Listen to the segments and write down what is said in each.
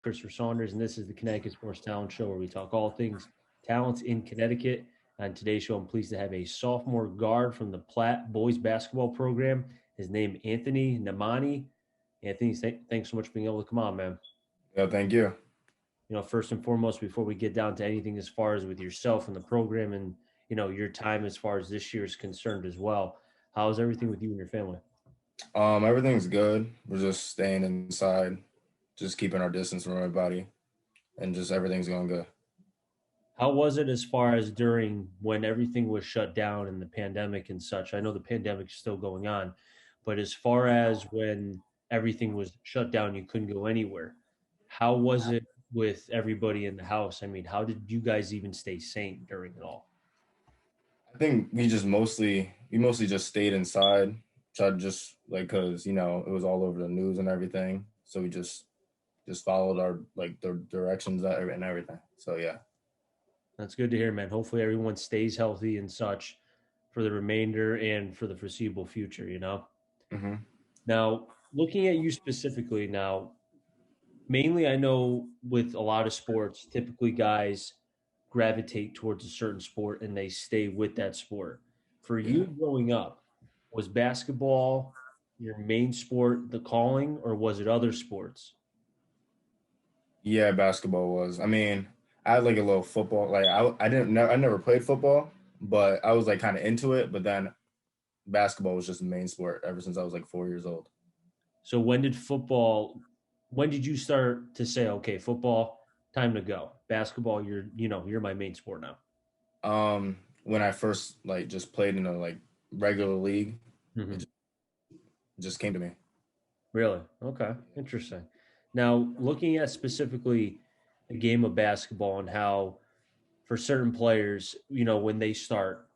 Christopher Saunders, and this is the Connecticut Sports Talent Show where we talk all things talents in Connecticut. On today's show, I'm pleased to have a sophomore guard from the Platt boys basketball program. His name, Anthony Nimani. Anthony, thanks so much for being able to come on, man. Yeah, thank you. First and foremost, before we get down to anything as far as with yourself and the program and, your time as far as this year is concerned as well, how's everything with you and your family? Everything's good. We're just staying inside, just keeping our distance from everybody, and just everything's going good. How was it as far as during when everything was shut down and the pandemic and such? I know the pandemic is still going on, but as far as when everything was shut down, you couldn't go anywhere. How was it with everybody in the house? I mean, how did you guys even stay sane during it all? I think we mostly just stayed inside, tried to just cause it was all over the news and everything, so we just followed our the directions and everything. So yeah. That's good to hear, man. Hopefully everyone stays healthy and such for the remainder and for the foreseeable future. hmm Now, looking at you specifically now, mainly I know with a lot of sports, typically guys gravitate towards a certain sport and they stay with that sport. For Yeah. you growing up, was basketball your main sport, the calling, or was it other sports? Yeah, basketball was. I mean, I had like a little football. I never played football, but I was like kind of into it. But then basketball was just the main sport ever since I was like 4 years old. So when did you start to say, okay, football, time to go. Basketball, you're my main sport now. When I first just played in a regular league, it hmm just came to me. Really? Okay. Interesting. Now, looking at specifically the game of basketball and how for certain players, when they start,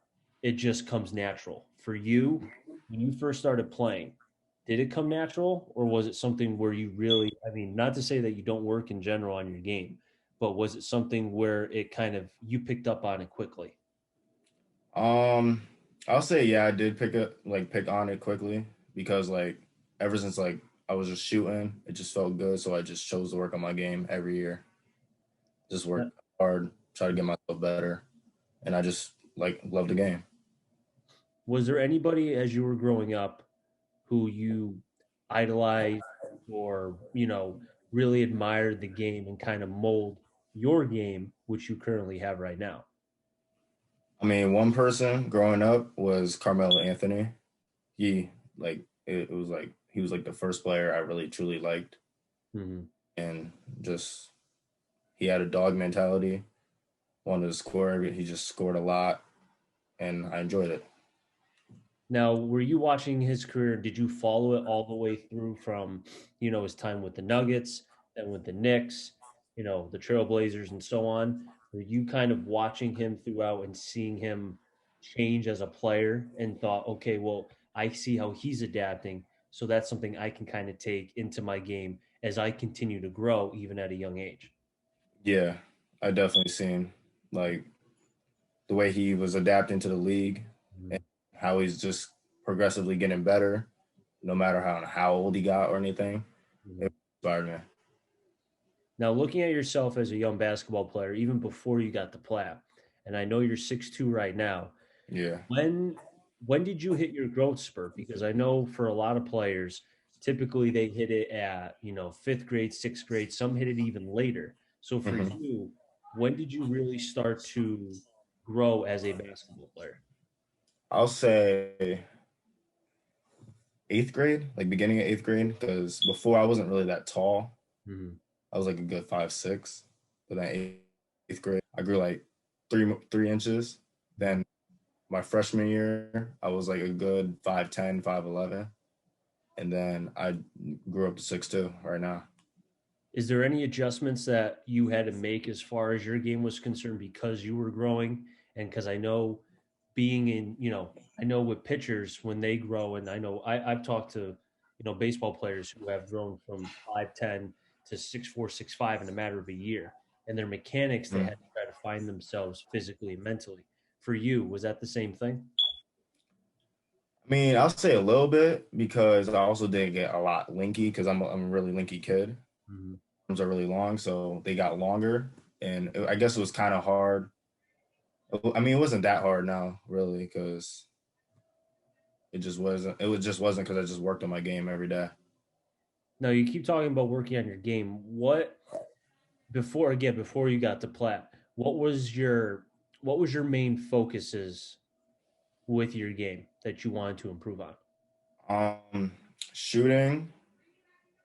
it just comes natural. For you, when you first started playing, did it come natural or was it something where you really, I mean, not to say that you don't work in general on your game, but was it something where it kind of you picked up on it quickly? Um, I'll say yeah, I did pick on it quickly because ever since I was just shooting, it just felt good, so I just chose to work on my game every year. Just Uh, work hard, try to get myself better, and I just love the game. Was there anybody as you were growing up who you idolized or, really admired the game and kind of mold your game, which you currently have right now? I mean, one person growing up was Carmelo Anthony. He it was he was the first player I really truly liked, hmm and just he had a dog mentality, wanted to score. He just scored a lot, and I enjoyed it. Now, were you watching his career? Did you follow it all the way through from, his time with the Nuggets, then with the Knicks, the Trailblazers, and so on? Were you kind of watching him throughout and seeing him change as a player and thought, okay, well, I see how he's adapting, so that's something I can kind of take into my game as I continue to grow, even at a young age? Yeah, I definitely seen like the way he was adapting to the league and how he's just progressively getting better, no matter how old he got or anything. Mhm. It inspired me. Now, looking at yourself as a young basketball player, even before you got the Platt, and I know you're 6'2" right now. Yeah. When when did you hit your growth spurt? Because I know for a lot of players, typically they hit it at, fifth grade, sixth grade. Some hit it even later. So for hmm you, when did you really start to grow as a basketball player? I'll say eighth grade, like beginning of eighth grade, because before I wasn't really that tall. Mhm. I was like a good 5'6", but then eighth grade, I grew like three inches. Then my freshman year, I was like a good 5'10", 5'11", and then I grew up to 6'2" right now. Is there any adjustments that you had to make as far as your game was concerned because you were growing? And because I know being in, I know with pitchers when they grow, and I know I've talked to, baseball players who have grown from 5'10" to 6'4", 6'5" in a matter of a year. And their mechanics, they Mhm. had to try to find themselves physically and mentally. For you, was that the same thing? I mean, I'll say a little bit because I also did get a lot linky because I'm a really linky kid. Mhm. are really long, so they got longer. And I guess it was kind of hard. I mean, it wasn't that hard now, really, because it just wasn't. It just wasn't because I just worked on my game every day. Now you keep talking about working on your game. What before you got to Platt, what was your main focuses with your game that you wanted to improve on? Um, Shooting,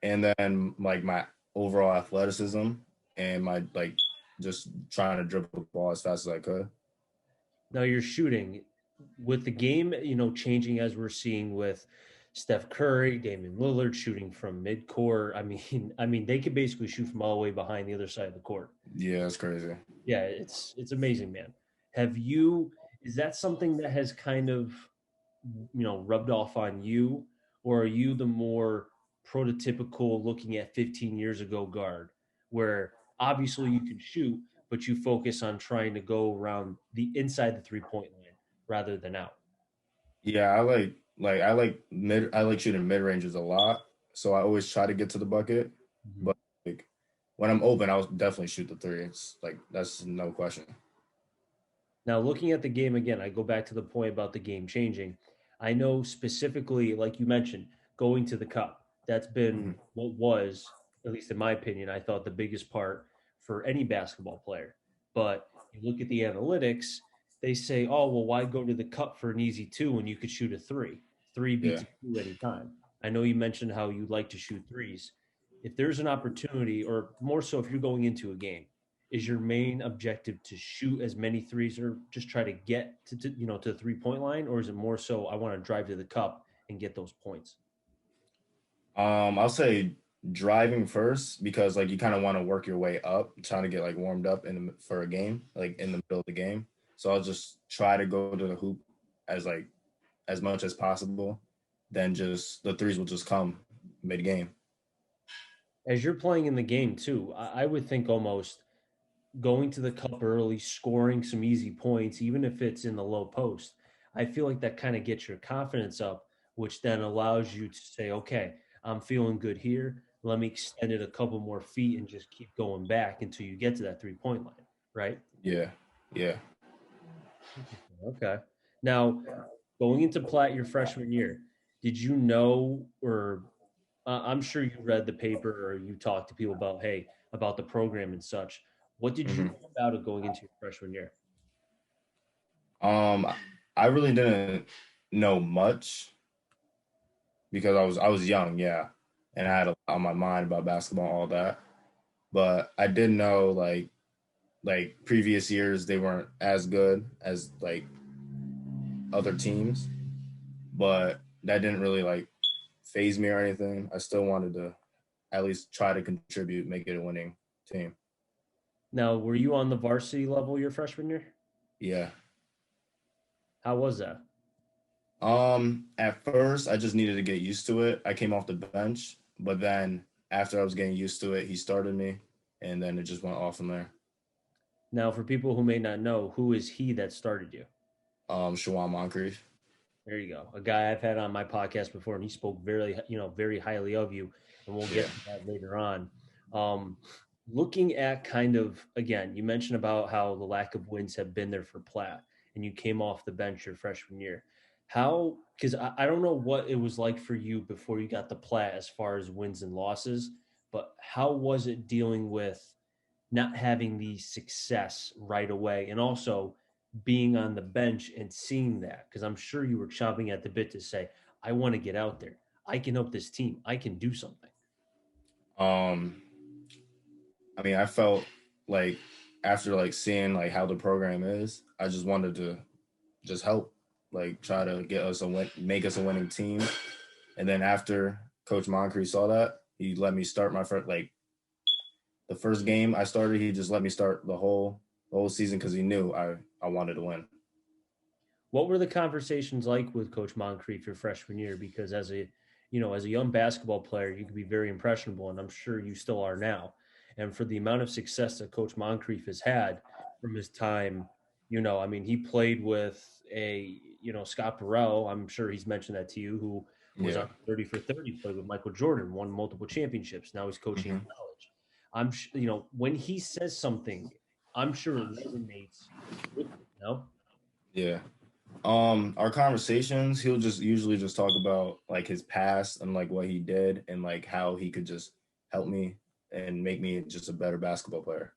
and then like my overall athleticism and my like just trying to dribble the ball as fast as I could. Now you're shooting with the game, changing as we're seeing with Steph Curry, Damian Lillard shooting from mid-court. I mean, they could basically shoot from all the way behind the other side of the court. Yeah, it's crazy. Yeah, it's amazing, man. Have you is that something that has kind of rubbed off on you, or are you the more prototypical looking at 15 years ago guard where obviously you can shoot, but you focus on trying to go around the inside the 3-point line rather than out? Yeah, I like shooting mid ranges a lot. So I always try to get to the bucket. Mhm. But like when I'm open, I'll definitely shoot the three. It's like that's no question. Now, looking at the game again, I go back to the point about the game changing. I know specifically, like you mentioned, going to the cup. That's been Mhm. what was, at least in my opinion, I thought the biggest part for any basketball player. But you look at the analytics, they say, oh, well, why go to the cup for an easy two when you could shoot a three? Three beats Yeah. a two anytime. I know you mentioned how you like to shoot threes. If there's an opportunity, or more so if you're going into a game, is your main objective to shoot as many threes or just try to get to the 3-point line, or is it more so I want to drive to the cup and get those points? I'll say driving first because like you kind of want to work your way up, trying to get like warmed up for a game, like in the middle of the game. So I'll just try to go to the hoop as like as much as possible. Then just the threes will just come mid game. As you're playing in the game too, I would think almost going to the cup early, scoring some easy points, even if it's in the low post. I feel like that kind of gets your confidence up, which then allows you to say, okay, I'm feeling good here. Let me extend it a couple more feet and just keep going back until you get to that 3-point line, right? Yeah, yeah. Interesting. Okay. Now, going into Platt your freshman year, did you know, or I'm sure you read the paper or you talked to people about, hey, about the program and such. What did you hmm know about it going into your freshman year? Um, I really didn't know much because I was young, yeah, and I had a lot on my mind about basketball, all that. But I did know like previous years they weren't as good as like other teams, but that didn't really like phase me or anything. I still wanted to at least try to contribute, make it a winning team. Now, were you on the varsity level your freshman year? Yeah. How was that? At first I just needed to get used to it. I came off the bench, but then after I was getting used to it, he started me and then it just went off from there. Now, for people who may not know, who is he that started you? Shawan Moncrief. There you go. A guy I've had on my podcast before, and he spoke very highly of you, and we'll Yeah. get to that later on. Um, Looking at kind of again, you mentioned about how the lack of wins have been there for Platt, and you came off the bench your freshman year. How? Because I don't know what it was like for you before you got the Platt as far as wins and losses, but how was it dealing with not having the success right away, and also being on the bench and seeing that? Because I'm sure you were chomping at the bit to say, I want to get out there. I can help this team. I can do something. Um, I mean, I felt like after like seeing like how the program is, I just wanted to just help, like try to get us a win, make us a winning team. And then after Coach Moncrief saw that, he let me start my first like the first game I started. He just let me start the whole season because he knew I wanted to win. What were the conversations like with Coach Moncrief your freshman year? Because as a young basketball player, you can be very impressionable, and I'm sure you still are now. And for the amount of success that Coach Moncrief has had from his time, he played with Scott Burrell. I'm sure he's mentioned that to you, who was Yeah. on 30 for 30, played with Michael Jordan, won multiple championships. Now he's coaching in hmm college. when he says something, I'm sure it resonates with you, you know? Yeah. Our conversations, he'll just usually just talk about like his past and like what he did and like how he could just help me and make me just a better basketball player.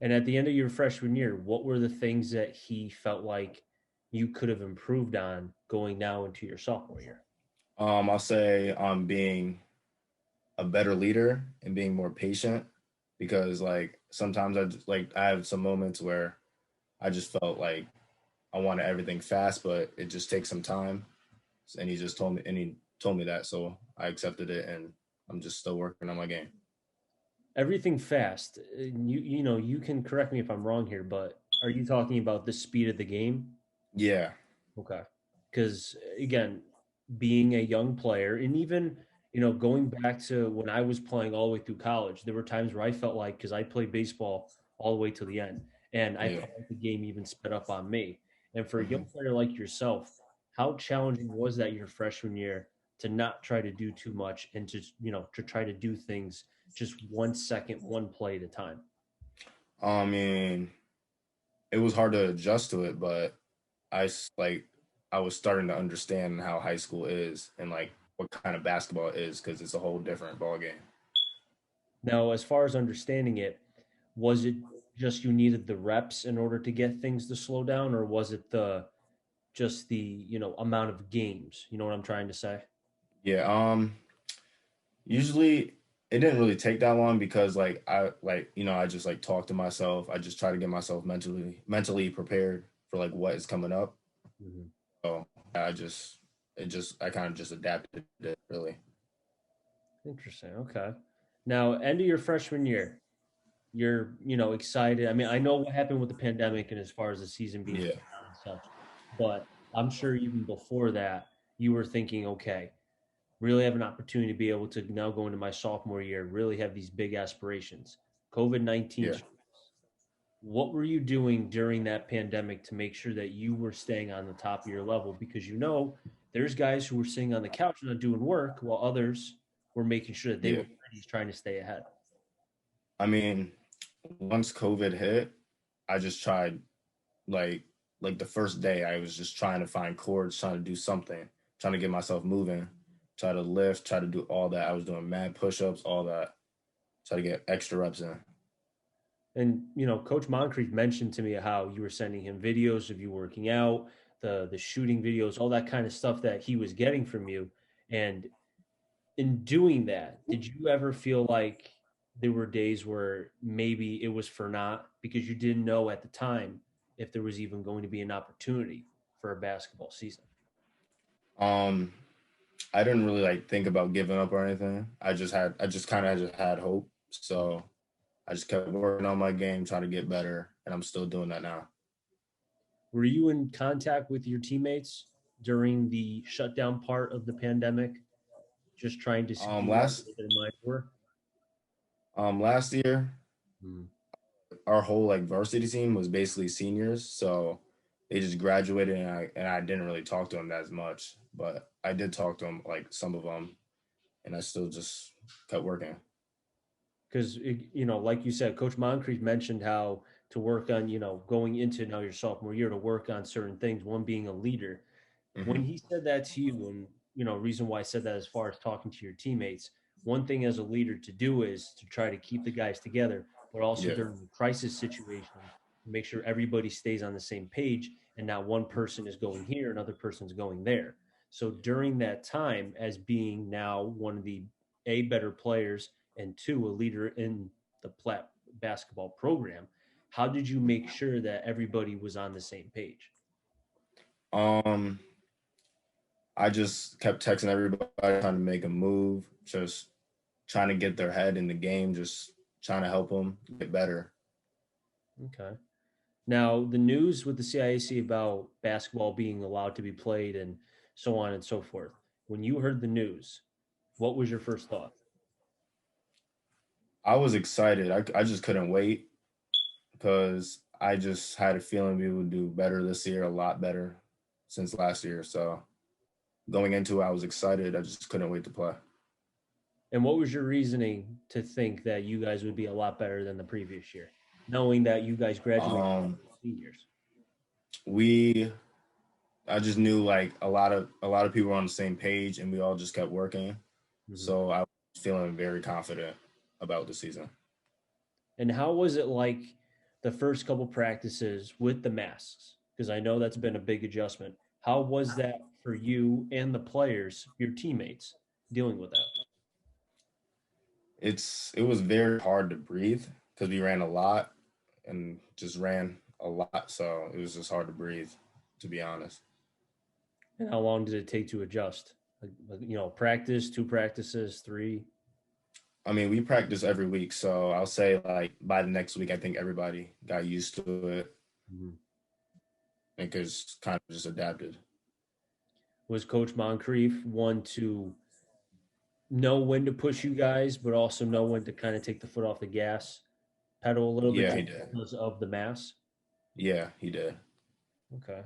And at the end of your freshman year, what were the things that he felt like you could have improved on going now into your sophomore year? I'll say being a better leader and being more patient because like sometimes I have some moments where I just felt like I wanted everything fast, but it just takes some time. And he told me that, so I accepted it, and I'm just still working on my game. Everything fast. You can correct me if I'm wrong here, but are you talking about the speed of the game? Yeah, Okay. Because again, being a young player, and even going back to when I was playing all the way through college, there were times where I felt like, because I played baseball all the way to the end, and I yeah. felt like the game even sped up on me. And for a young Hmm. player like yourself, how challenging was that your freshman year to not try to do too much and to try to do things just 1 second, one play at a time? I mean, it was hard to adjust to it, but like I was starting to understand how high school is and like what kind of basketball it is because it's a whole different ball game. Now, as far as understanding it, was it just you needed the reps in order to get things to slow down, or was it the amount of games? You know what I'm trying to say? Yeah. Usually it didn't really take that long because I just like talk to myself. I just try to get myself mentally prepared for like what is coming up. Mhm. So I kind of just adapted it really. Interesting. Okay. Now, end of your freshman year, you're excited. I mean, I know what happened with the pandemic and as far as the season being Yeah. canceled and such, but I'm sure even before that, you were thinking, okay, really have an opportunity to be able to now go into my sophomore year, really have these big aspirations. COVID-19, Yeah. what were you doing during that pandemic to make sure that you were staying on the top of your level? Because there's guys who were sitting on the couch not doing work while others were making sure that they Yeah. were ready, trying to stay ahead. I mean, once COVID hit, I just tried like like the first day I was just trying to find chords, trying to do something, trying to get myself moving, try to lift, try to do all that. I was doing mad push-ups, all that, try to get extra reps in. And Coach Moncrief mentioned to me how you were sending him videos of you working out, the shooting videos, all that kind of stuff that he was getting from you. And in doing that, did you ever feel like there were days where maybe it was for naught because you didn't know at the time if there was even going to be an opportunity for a basketball season? Um, I didn't really like think about giving up or anything. I just kind of just had hope. So I just kept working on my game, trying to get better, and I'm still doing that now. Were you in contact with your teammates during the shutdown part of the pandemic, just trying to see Last what their minds were? last year, Hmm. our whole like varsity team was basically seniors, so they just graduated, and I didn't really talk to them as much, but I did talk to them like some of them, and I still just kept working. Because like you said, Coach Moncrief mentioned how to work on going into now your sophomore year to work on certain things. One being a leader. When Hmm. he said that to you, and reason why I said that as far as talking to your teammates, one thing as a leader to do is to try to keep the guys together, but also Yeah, during the crisis situation, make sure everybody stays on the same page and not one person is going here, another person's going there. So during that time, as being now one of the better players and two a leader in the Platt basketball program, how did you make sure that everybody was on the same page? um I just kept texting everybody, trying to make a move, just trying to get their head in the game, just trying to help them get better. Okay. Now, the news with the CIAC about basketball being allowed to be played and so on and so forth. When you heard the news, what was your first thought? I was excited. I just couldn't wait because I just had a feeling we would do better this year, a lot better since last year. So going into it, I was excited. I just couldn't wait to play. And what was your reasoning to think that you guys would be a lot better than the previous year, knowing that you guys graduated as seniors? We I just knew like a lot of people were on the same page and we all just kept working. Mm-hmm. So I was feeling very confident about the season. And how was it like the first couple practices with the masks? Because I know that's been a big adjustment. How was that for you and the players, your teammates, dealing with that? It was very hard to breathe because we ran a lot and just ran a lot, so it was just hard to breathe, to be honest. And how long did it take to adjust? Practice, two practices, three. I mean, we practice every week, so I'll say like by the next week, I think everybody got used to it Mm-hmm. and because kind of just adapted. Was Coach Moncrief one to know when to push you guys, but also know when to kind of take the foot off the gas pedal a little bit Yeah, he did. because of the mass? Yeah, he did. Okay.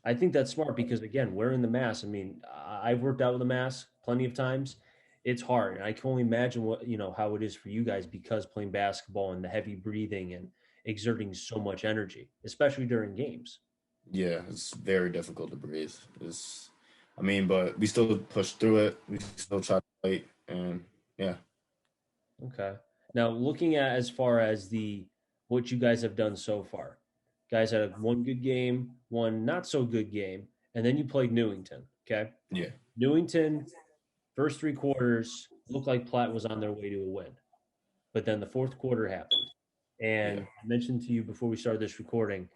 I think that's smart because again, wearing the mask. I mean, I've worked out with a mask plenty of times. It's hard, and I can only imagine how it is for you guys because playing basketball and the heavy breathing and exerting so much energy, especially during games. Yeah, it's very difficult to breathe. I mean, but we still push through it. We still try to fight, and yeah, Okay. Now, looking at as far as the what you guys have done so far, guys had one good game, one not so good game, and then you played Newington. Okay. yeah, Newington, first three quarters looked like Platt was on their way to a win. But then the fourth quarter happened. And yeah, I mentioned to you before we started this recording,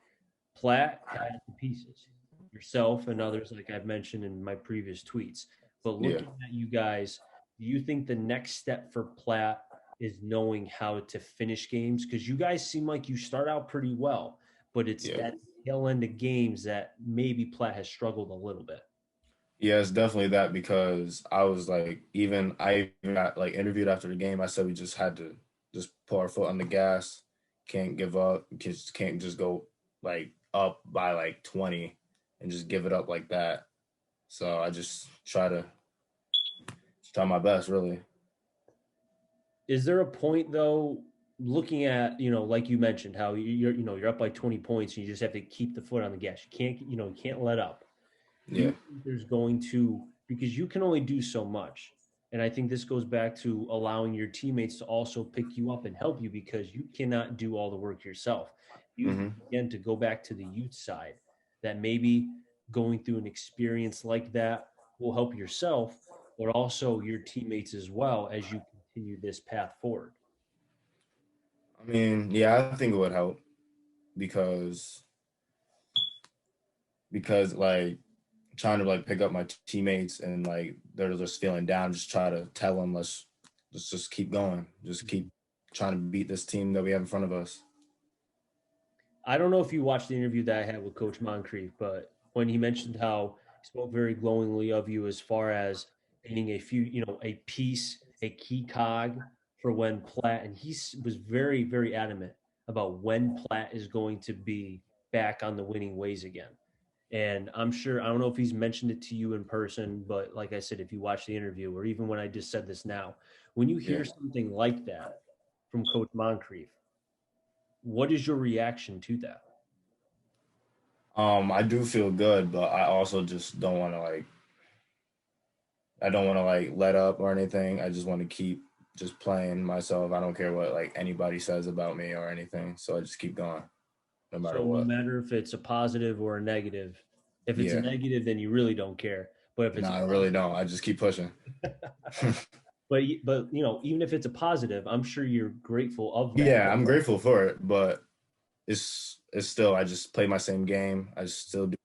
Platt had the pieces, yourself and others, like I've mentioned in my previous tweets. But yeah, looking at you guys, do you think the next step for Platt is knowing how to finish games? Because you guys seem like you start out pretty well, but it's yeah. that tail end of games that maybe Platt has struggled a little bit. Yeah, it's definitely that because I was like, I even got like interviewed after the game. I said we just had to just put our foot on the gas, can't give up, can't just go like up by like 20 and just give it up like that. So I just try my best, really. Is there a point though, looking at, like you mentioned, how you're up by 20 points and you just have to keep the foot on the gas. You can't let up. Do you Yeah, think there's going to, because you can only do so much. And I think this goes back to allowing your teammates to also pick you up and help you because you cannot do all the work yourself. You, hmm again, to go back to the youth side, that maybe going through an experience like that will help yourself, but also your teammates as well as you continue this path forward. I mean, yeah, I think it would help because like trying to like pick up my teammates and like they're just feeling down, just try to tell them let's just keep going, just keep trying to beat this team that we have in front of us. I don't know if you watched the interview that I had with Coach Moncrief, but when he mentioned how he spoke very glowingly of you as far as being a piece, a key cog for when Platt, and was very, very adamant about when Platt is going to be back on the winning ways again. And I'm sure, I don't know if he's mentioned it to you in person, but like I said, if you watch the interview, or even when I just said this now, when you Yeah. hear something like that from Coach Moncrief, what is your reaction to that? I do feel good, but I also just don't want to like let up or anything. I just want to keep just playing myself. I don't care what like anybody says about me or anything. So I just keep going no matter So no what. matter if it's a positive or a negative, if it's a Yeah. negative, then you really don't care. But if No, it's a I really don't. I just keep pushing. but even if it's a positive, I'm sure you're grateful of that. Yeah, I'm grateful for it, but it's still I just play my same game. I still do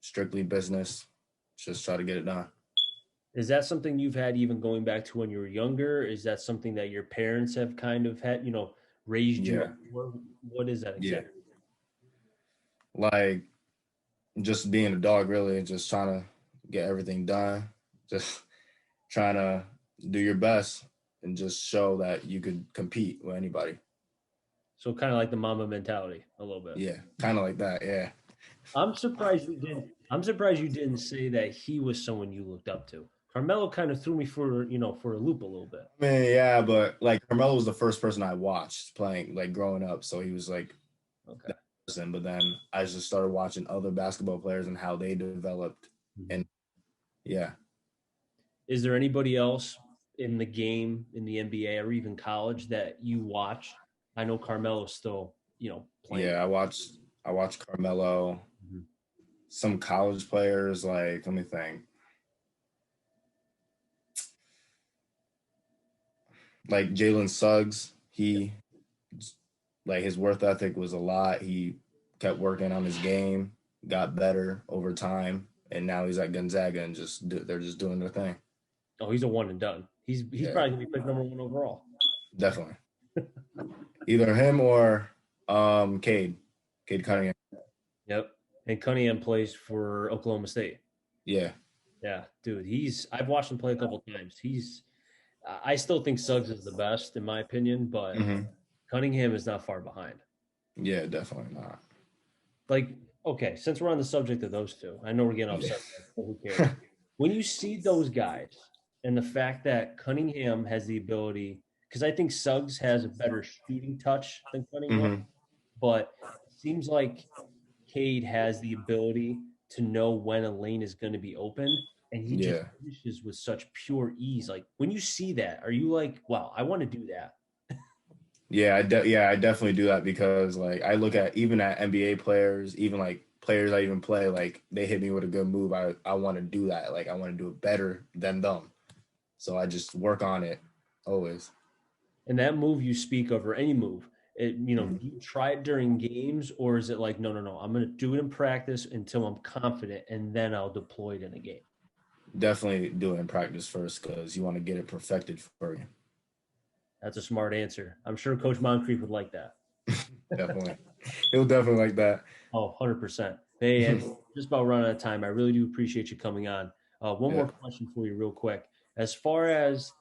strictly business. Just try to get it done. Is that something you've had even going back to when you were younger? Is that something that your parents have kind of had, raised you Yeah. up for? What is that Yeah. exactly? Like just being a dog really, just trying to get everything done. Just trying to do your best and just show that you could compete with anybody. So kind of like the mama mentality a little bit. Yeah. Kind of like that. Yeah. I'm surprised you didn't say that he was someone you looked up to. Carmelo kind of threw me for a loop a little bit. I mean, yeah, but like Carmelo was the first person I watched playing, like growing up. So he was like Okay. that person. But then I just started watching other basketball players and how they developed. And yeah. Is there anybody else in the game, in the NBA or even college that you watched? I know Carmelo's still, playing. Yeah, I watched Carmelo, Mhm. some college players, like let me think. Like Jalen Suggs, he like his worth ethic was a lot. He kept working on his game, got better over time, and now he's at Gonzaga and they're just doing their thing. Oh, he's a one and done. He's Yeah, probably gonna be picked number one overall. definitely. Either him or Cade Cunningham. Yep. And Cunningham plays for Oklahoma State. Yeah, Yeah, dude. I've watched him play a couple times. I still think Suggs is the best in my opinion, but hmm Cunningham is not far behind. yeah, definitely not. Like, okay, since we're on the subject of those two, I know we're getting off Yeah. subject, but who cares? When you see those guys and the fact that Cunningham has the ability, because I think Suggs has a better shooting touch than Cunningham, hmm but it seems like Cade has the ability to know when a lane is going to be open, and he just Yeah. finishes with such pure ease. Like when you see that, are you like, wow, I want to do that? Yeah, I definitely do that because like I look at even at NBA players, even like players I even play, like they hit me with a good move. I want to do that. Like I want to do it better than them. So I just work on it always. And that move you speak of, or any move, Mhm. do you try it during games, or is it like, no, no, no, I'm going to do it in practice until I'm confident, and then I'll deploy it in a game? Definitely do it in practice first because you want to get it perfected for you. That's a smart answer. I'm sure Coach Moncrief would like that. Definitely. He'll definitely like that. Oh, 100%. Hey, Anthony, just about running out of time. I really do appreciate you coming on. One Yeah. more question for you, real quick. As far as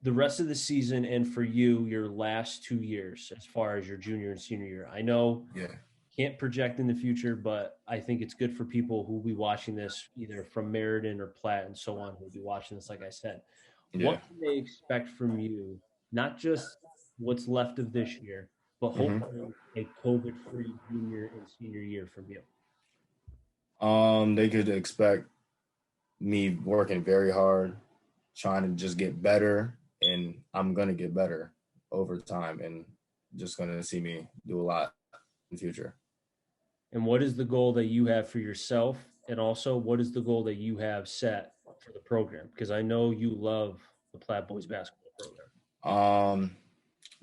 the rest of the season and for you, your last 2 years, as far as your junior and senior year, I know Yeah. can't project in the future, but I think it's good for people who will be watching this either from Meriden or Platt and so on who will be watching this, like I said. Yeah. What can they expect from you, not just what's left of this year, but hmm hopefully a COVID-free junior and senior year from you? They could expect me working very hard, trying to just get better, and I'm gonna get better over time, and just gonna see me do a lot in the future. And what is the goal that you have for yourself? And also, what is the goal that you have set for the program? Because I know you love the Platt Boys basketball program. Um,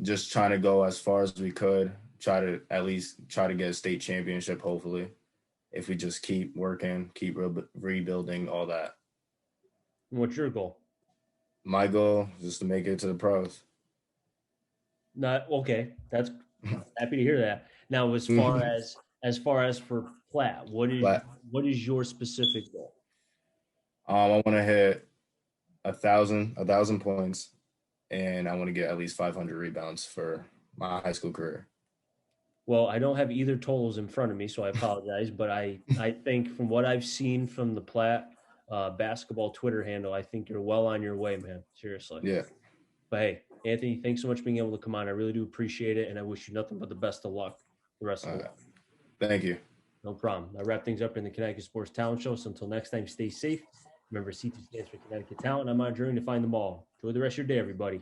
just trying to go as far as we could. Try to at least try to get a state championship. Hopefully, if we just keep working, keep rebuilding, all that. And what's your goal? My goal is just to make it to the pros. Not okay. That's happy to hear that. Now, as far as for Platt, But what is your specific goal? I want to hit a thousand points, and I want to get at least 500 rebounds for my high school career. Well, I don't have either totals in front of me, so I apologize. But I think from what I've seen from the Platt basketball Twitter handle, I think you're well on your way, man. Seriously. Yeah. But hey, Anthony, thanks so much for being able to come on. I really do appreciate it, and I wish you nothing but the best of luck the rest of the way. Thank you. No problem. I wrap things up in the Connecticut Sports Talent Show. So until next time, stay safe. Remember, C2 stands for Connecticut Talent. I'm on a journey to find them all. Enjoy the rest of your day, everybody.